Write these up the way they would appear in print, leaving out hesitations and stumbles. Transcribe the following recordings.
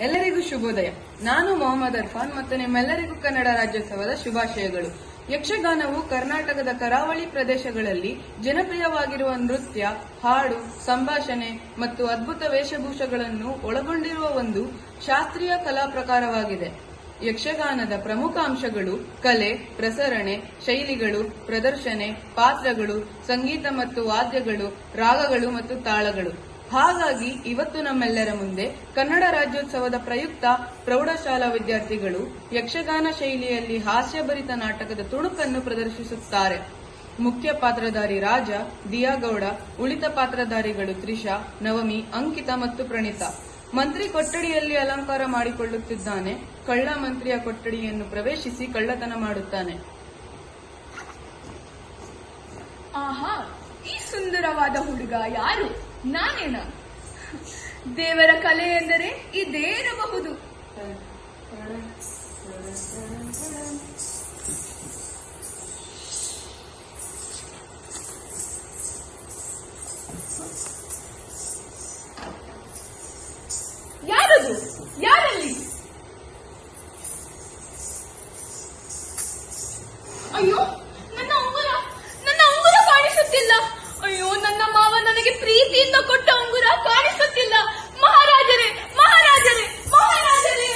ಎಲ್ಲರಿಗೂ ಶುಭೋದಯ. ನಾನು ಮೊಹಮ್ಮದ್ ಅರ್ಫಾನ್ ಮತ್ತು ನಿಮ್ಮೆಲ್ಲರಿಗೂ ಕನ್ನಡ ರಾಜ್ಯೋತ್ಸವದ ಶುಭಾಶಯಗಳು. ಯಕ್ಷಗಾನವು ಕರ್ನಾಟಕದ ಕರಾವಳಿ ಪ್ರದೇಶಗಳಲ್ಲಿ ಜನಪ್ರಿಯವಾಗಿರುವ ನೃತ್ಯ, ಹಾಡು, ಸಂಭಾಷಣೆ ಮತ್ತು ಅದ್ಭುತ ವೇಷಭೂಷಗಳನ್ನು ಒಳಗೊಂಡಿರುವ ಒಂದು ಶಾಸ್ತ್ರೀಯ ಕಲಾ ಪ್ರಕಾರವಾಗಿದೆ. ಯಕ್ಷಗಾನದ ಪ್ರಮುಖ ಅಂಶಗಳು ಕಲೆ, ಪ್ರಸರಣೆ, ಶೈಲಿಗಳು, ಪ್ರದರ್ಶನೆ, ಪಾತ್ರಗಳು, ಸಂಗೀತ ಮತ್ತು ವಾದ್ಯಗಳು, ರಾಗಗಳು ಮತ್ತು ತಾಳಗಳು. ಹಾಗಾಗಿ ಇವತ್ತು ನಮ್ಮೆಲ್ಲರ ಮುಂದೆ ಕನ್ನಡ ರಾಜ್ಯೋತ್ಸವದ ಪ್ರಯುಕ್ತ ಪ್ರೌಢಶಾಲಾ ವಿದ್ಯಾರ್ಥಿಗಳು ಯಕ್ಷಗಾನ ಶೈಲಿಯಲ್ಲಿ ಹಾಸ್ಯಭರಿತ ನಾಟಕದ ತುಣುಕನ್ನು ಪ್ರದರ್ಶಿಸುತ್ತಾರೆ. ಮುಖ್ಯ ಪಾತ್ರಧಾರಿ ರಾಜ, ದಿಯಾಗೌಡ, ಉಳಿದ ಪಾತ್ರಧಾರಿಗಳು ತ್ರಿಷಾ, ನವಮಿ, ಅಂಕಿತಾ ಮತ್ತು ಪ್ರಣೀತಾ. ಮಂತ್ರಿ ಕೊಠಡಿಯಲ್ಲಿ ಅಲಂಕಾರ ಮಾಡಿಕೊಳ್ಳುತ್ತಿದ್ದಾನೆ. ಕಳ್ಳ ಮಂತ್ರಿಯ ಕೊಠಡಿಯನ್ನು ಪ್ರವೇಶಿಸಿ ಕಳ್ಳತನ ಮಾಡುತ್ತಾನೆ. ಆಹಾ, ಈ ಸುಂದರವಾದ ಹುಡುಗ ಯಾರು? ನಾನೇನ? ದೇವರ ಕಲೆ ಎಂದರೆ ಇದೇ ಇರಬಹುದು. ಯಾರದು? ಯಾರಲ್ಲಿ? ಅಯ್ಯೋ, ನನ್ನ ಉಂಗುರ ಕಾಣಿಸುತ್ತಿಲ್ಲ. ಅಯ್ಯೋ, ನನ್ನ ಮಾವ ನನಗೆ ಪ್ರೀತಿಯಿಂದ ಕೊಟ್ಟ ಉಂಗುರ ಕಾಣಿಸುತ್ತಿಲ್ಲ. ಮಹಾರಾಜರೇ, ಮಹಾರಾಜರೇ, ಮಹಾರಾಜರೇ!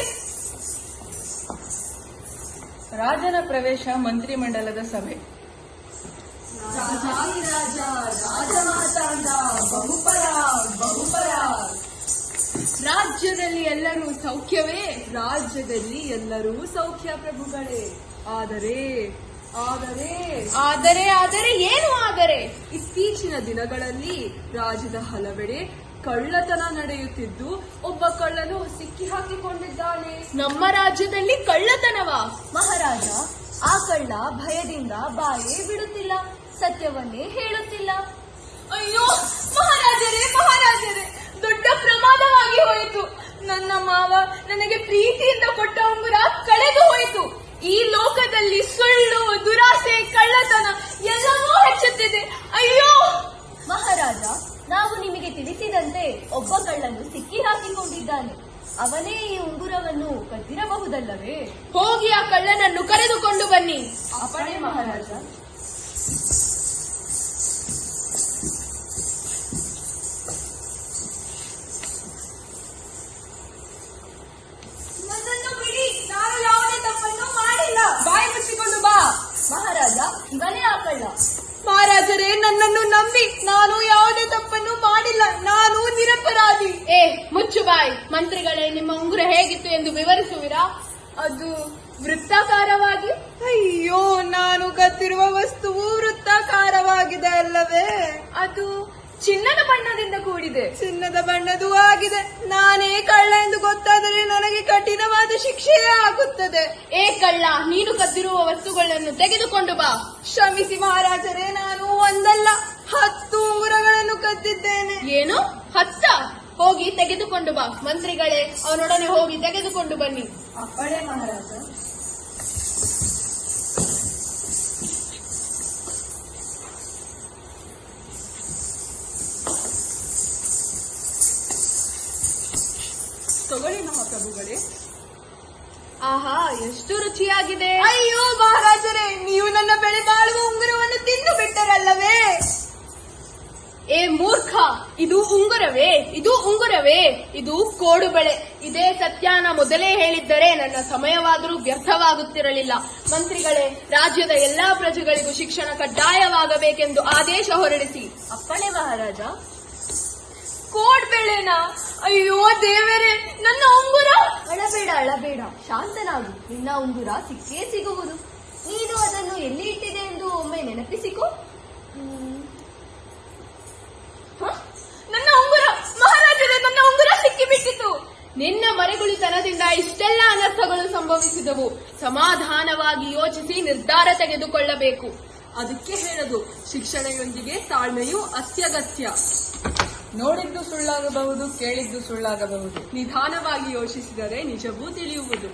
ರಾಜನ ಪ್ರವೇಶ ಮಂತ್ರಿಮಂಡಲದ ಸಭೆ. ರಾಜ್ಯದಲ್ಲಿ ಎಲ್ಲರೂ ಸೌಖ್ಯವೇ? ರಾಜ್ಯದಲ್ಲಿ ಎಲ್ಲರೂ ಸೌಖ್ಯ ಪ್ರಭುಗಳೇ. ಆದರೆ ಆದರೆ ಆದರೆ ಆದರೆ ಏನು ಆದರೆ? ಇತ್ತೀಚಿನ ದಿನಗಳಲ್ಲಿ ರಾಜ್ಯದ ಹಲವೆಡೆ ಕಳ್ಳತನ ನಡೆಯುತ್ತಿದ್ದು ಒಬ್ಬ ಕಳ್ಳನು ಸಿಕ್ಕಿ ಹಾಕಿಕೊಂಡಿದ್ದಾನೆ. ನಮ್ಮ ರಾಜ್ಯದಲ್ಲಿ ಕಳ್ಳತನವಾ? ಮಹಾರಾಜ, ಆ ಕಳ್ಳ ಭಯದಿಂದ ಬಾಯೇ ಬಿಡುತ್ತಿಲ್ಲ, ಸತ್ಯವನ್ನೇ ಹೇಳುತ್ತಿಲ್ಲ. ಅಯ್ಯೋ ಮಹಾರಾಜರೇ, ಮಹಾರಾಜರೇ, ದೊಡ್ಡ ಪ್ರಮಾದವಾಗಿ ಹೋಯಿತು. ನನ್ನ ಮಾವ ನನಗೆ ಪ್ರೀತಿಯಿಂದ ಕೊಟ್ಟ ಉಂಗುರ ಕಳೆದು ಹೋಯಿತು. ಈ ಲೋಕದಲ್ಲಿ ಸುಳ್ಳು, ದುರಾಸೆ, ಕಳ್ಳತನ ಎಲ್ಲವೂ ಹೆಚ್ಚುತ್ತಿದೆ. ಅಯ್ಯೋ ಮಹಾರಾಜ, ನಾವು ನಿಮಗೆ ತಿಳಿಸಿದಂತೆ ಒಬ್ಬ ಕಳ್ಳನು ಸಿಕ್ಕಿ ಹಾಕಿಕೊಂಡಿದ್ದಾನೆ. ಅವನೇ ಈ ಉಂಗುರವನ್ನು ಕದ್ದಿರಬಹುದಲ್ಲವೇ? ಹೋಗಿ ಆ ಕಳ್ಳನನ್ನು ಕರೆದುಕೊಂಡು ಬನ್ನಿ. ಅಪ್ಪಣೆ ಮಹಾರಾಜ. ನನ್ನನ್ನು ಬಿಡಿ, ನಾನು ಯಾವುದೇ ತಪ್ಪನ್ನು ಮಾಡಿಲ್ಲ. ಬಾಯಿ ಮುಚ್ಚಿಕೊಂಡು ಬಾ. ಮಹಾರಾಜ, ಇವನೇ ಆ ಕಳ್ಳ. ಮಹಾರಾಜರೇ, ನನ್ನನ್ನು ನಂಬಿ, ನಾನು ಯಾವುದೇ ತಪ್ಪನ್ನು ಮಾಡಿಲ್ಲ. ನಾನು ನಿರಪರಾಧಿ. ಮುಚ್ಚು ಬಾಯಿ. ಮಂತ್ರಿಗಳೇ, ನಿಮ್ಮ ಉಂಗುರ ಹೇಗಿತ್ತು ಎಂದು ವಿವರಿಸುವಿರಾ? ಅದು ವೃತ್ತಾಕಾರವಾಗಿ. ಅಯ್ಯೋ, ನಾನು ಕದ್ದಿರುವ ವಸ್ತುವು ವೃತ್ತಾಕಾರವಾಗಿದೆ ಅಲ್ಲವೇ? ಅದು ಚಿನ್ನದ ಬಣ್ಣದಿಂದ ಕೂಡಿದೆ. ಚಿನ್ನದ ಬಣ್ಣದೂ ಆಗಿದೆ. ನಾನೇ ಕಳ್ಳ ಎಂದು ಗೊತ್ತಾದರೆ ನನಗೆ ಕಠಿಣವಾದ ಶಿಕ್ಷೆಯೇ ಆಗುತ್ತದೆ. ಕಳ್ಳ, ನೀನು ಕದ್ದಿರುವ ವಸ್ತುಗಳನ್ನು ತೆಗೆದುಕೊಂಡು ಬಾ. ಕ್ಷಮಿಸಿ ಮಹಾರಾಜರೇ, ನಾನು ಒಂದಲ್ಲ 10 ಉಂಗುರಗಳನ್ನು ಕದ್ದಿದ್ದೇನೆ. ಏನು? 10? ಹೋಗಿ ತೆಗೆದುಕೊಂಡು ಬಾ. ಮಂತ್ರಿಗಳೇ, ಅವನೊಡನೆ ಹೋಗಿ ತೆಗೆದುಕೊಂಡು ಬನ್ನಿ. ಅಪ್ಪಣೆ ಮಹಾರಾಜ. ತಗೊಳ್ಳಿ ಮಹಾಪ್ರಭುಗಳೇ. ಆಹಾ, ಎಷ್ಟು ರುಚಿಯಾಗಿದೆ. ಅಯ್ಯೋ ಮಹಾರಾಜರೇ, ನೀವು ನನ್ನ ಬೆಳೆ ಬಾಳುವ ಉಂಗುರವನ್ನು ತಿಂದು ಬಿಟ್ಟರಲ್ಲವೇ? ಮೂರ್ಖ, ಇದು ಉಂಗುರವೇ? ಇದು ಉಂಗುರವೇ? ಇದು ಕೋಡು ಬಳೆ. ಇದೇ ಸತ್ಯಾನ ಮೊದಲೇ ಹೇಳಿದ್ದರೆ ನನ್ನ ಸಮಯವಾದರೂ ವ್ಯರ್ಥವಾಗುತ್ತಿರಲಿಲ್ಲ. ಮಂತ್ರಿಗಳೇ, ರಾಜ್ಯದ ಎಲ್ಲಾ ಪ್ರಜೆಗಳಿಗೂ ಶಿಕ್ಷಣ ಕಡ್ಡಾಯವಾಗಬೇಕೆಂದು ಆದೇಶ ಹೊರಡಿಸಿ. ಅಪ್ಪಣೆ ಮಹಾರಾಜ. ಕೋಡ್ ಬೆಳೆನಾ? ಅಯ್ಯೋ ದೇವರೇ, ನನ್ನ ಉಂಗುರ! ಅಳಬೇಡ, ಅಳಬೇಡ, ಶಾಂತನಾಗು. ನಿನ್ನ ಉಂಗುರ ಸಿಕ್ಕೇ ಸಿಗುವುದು. ನೀನು ಅದನ್ನು ಎಲ್ಲಿ ಇಟ್ಟಿದೆ ಎಂದು ಒಮ್ಮೆ ನೆನಪಿಸಿಕೊ. ನನ್ನ ಉಂಗುರ! ಮಹಾರಾಜರೇ, ನನ್ನ ಉಂಗುರ ಸಿಕ್ಕಿಬಿಟ್ಟಿತು. ನಿನ್ನ ಮರೆಗುಳಿತನದಿಂದ ಇಷ್ಟೆಲ್ಲ ಅನರ್ಥಗಳು ಸಂಭವಿಸಿದವು. ಸಮಾಧಾನವಾಗಿ ಯೋಚಿಸಿ ನಿರ್ಧಾರ ತೆಗೆದುಕೊಳ್ಳಬೇಕು. ಅದಕ್ಕೆ ಹೇಳದು, ಶಿಕ್ಷಣೆಯೊಂದಿಗೆ ತಾಳ್ಮೆಯೂ ಅತ್ಯಗತ್ಯ. ನೋಡಿದ್ದು ಸುಳ್ಳಾಗಬಹುದು, ಕೇಳಿದ್ದು ಸುಳ್ಳಾಗಬಹುದು. ನಿಧಾನವಾಗಿ ಯೋಚಿಸಿದರೆ ನಿಜವೂ ತಿಳಿಯುವುದು.